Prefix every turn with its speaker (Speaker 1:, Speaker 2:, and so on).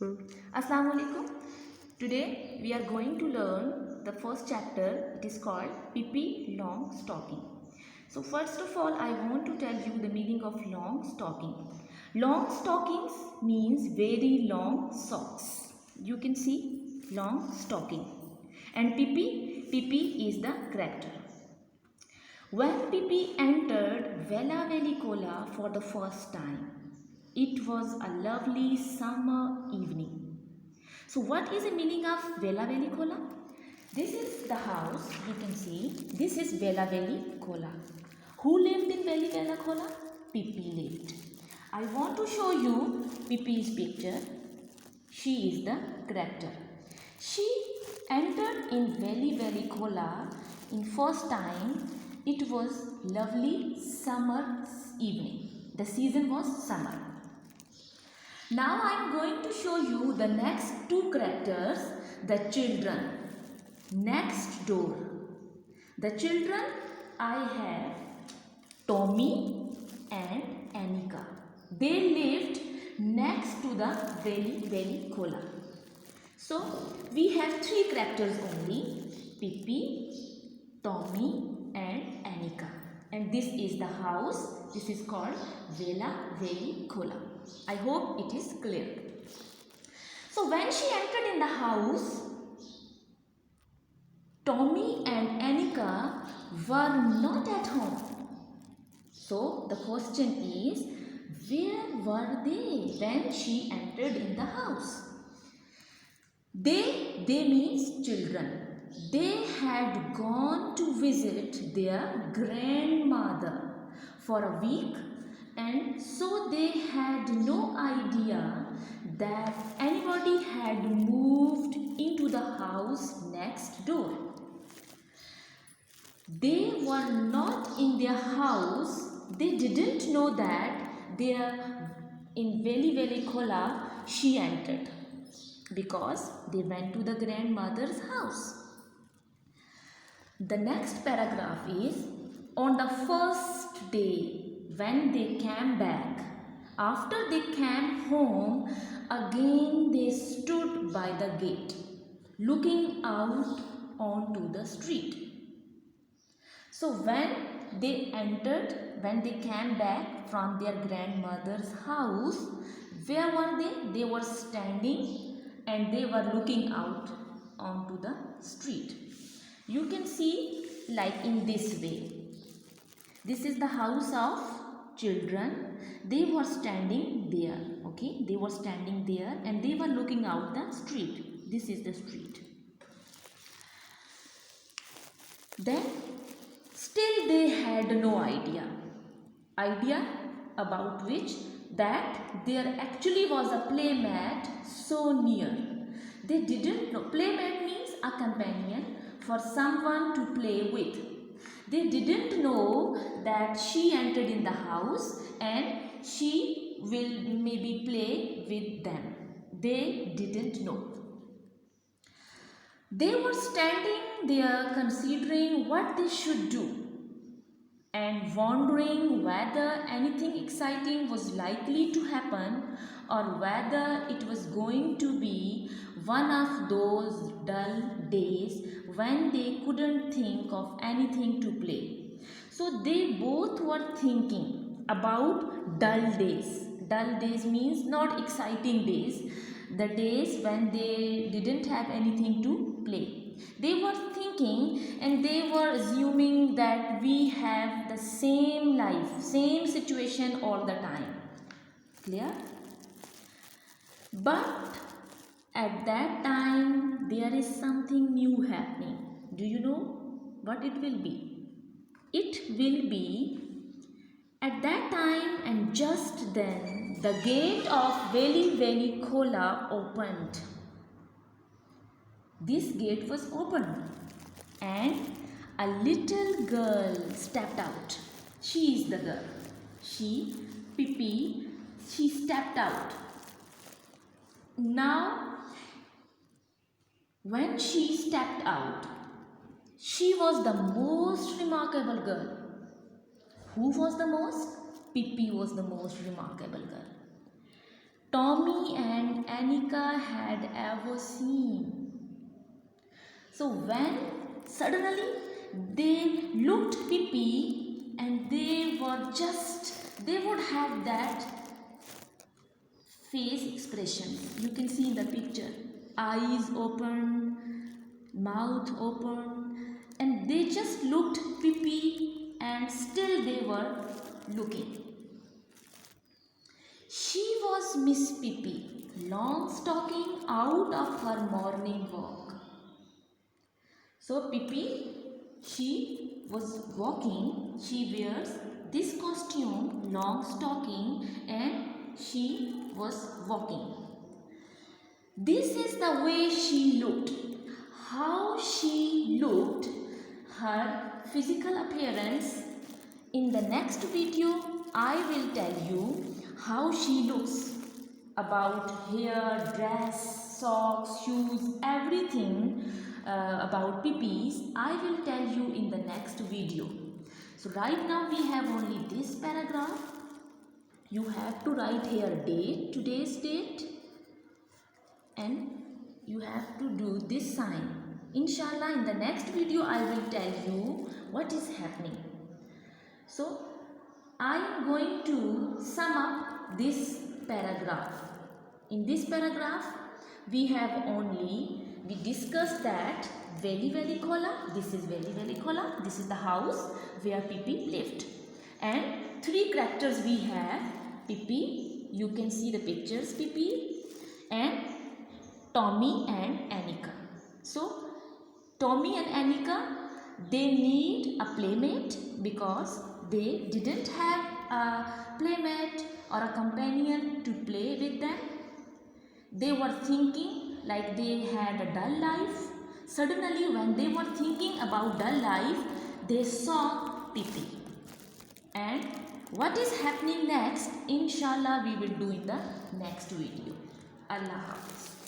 Speaker 1: Assalamu alaikum. Today we are going to learn the first chapter. It is called Pippi Long Stocking. So first of all, I want to tell you the meaning of long stocking. Long stockings means very long socks. You can see long stocking. And Pippi is the character. When Pippi entered Vella Velicola for the first time, it was a lovely summer evening. So what is the meaning of Vella Velicola? This is the house, you can see. This is Vella Velicola. Who lived in Vella Velicola? Pippi lived. I want to show you Pippi's picture. She is the character. She entered in Vella Velicola in first time. It was lovely summer evening. The season was summer. Now I am going to show you the next two characters, the children. Next door. The children, I have Tommy and Annika. They lived next to the Velicola. So we have three characters only, Pippi, Tommy and Annika. And this is the house. This is called Vella Velicola. I hope it is clear. So when she entered in the house, Tommy and Annika were not at home. So the question is, where were they when she entered in the house? They means children. They had gone to visit their grandmother for a week, and so they had no idea that anybody had moved into the house next door. They were not in their house. They didn't know that in Vella Velicola she entered, because they went to the grandmother's house. The next paragraph is, on the first day when they came back, after they came home, again they stood by the gate, looking out onto the street. So when they came back from their grandmother's house, where were they? They were standing and they were looking out onto the street. You can see like in this way. This is the house of children. They were standing there. Okay, they were standing there and they were looking out the street. This is the street. Then still they had no idea about which, that there actually was a playmat so near. They didn't know. Playmat means a companion for someone to play with. They didn't know that she entered in the house and she will maybe play with them. They didn't know. They were standing there considering what they should do and wondering whether anything exciting was likely to happen, or whether it was going to be one of those dull days when they couldn't think of anything to play. So they both were thinking about dull days. Dull days means not exciting days, the days when they didn't have anything to play. They were thinking and they were assuming that we have the same life, same situation all the time. Clear? But at that time there is something new happening. Do you know what it will be? It will be, at that time and just then, the gate of Vella Velicola opened. This gate was opened and a little girl stepped out. She is the girl. Pippi, she stepped out. Now, when she stepped out, she was the most remarkable girl. Who was the most? Pippi was the most remarkable girl. Tommy and Annika had ever seen. So when suddenly they looked Pippi and they would have that face expression. You can see in the picture. Eyes open, mouth open, and they just looked Pippi and still they were looking. She was Miss Pippi, Longstocking out of her morning walk. So Pippi, she was walking, she wears this costume, Longstocking, and she was walking. This is the way she looked. How she looked, her physical appearance. In the next video, I will tell you how she looks. About hair, dress, socks, shoes, everything about Pippi's, I will tell you in the next video. So right now we have only this paragraph. You have to write here date, today's date, and you have to do this sign. Inshallah, in the next video I will tell you what is happening. So I am going to sum up this paragraph. In this paragraph we discussed that Veli Khola, this is Veli Khola, this is the house where Pippi lived, and three characters we have: Pippi, you can see the pictures, Pippi, and Tommy and Annika. So Tommy and Annika, they need a playmate because they didn't have a playmate or a companion to play with them. They were thinking like they had a dull life. Suddenly when they were thinking about dull life, they saw Pippi. And what is happening next, inshallah we will do in the next video. Allah Hafiz.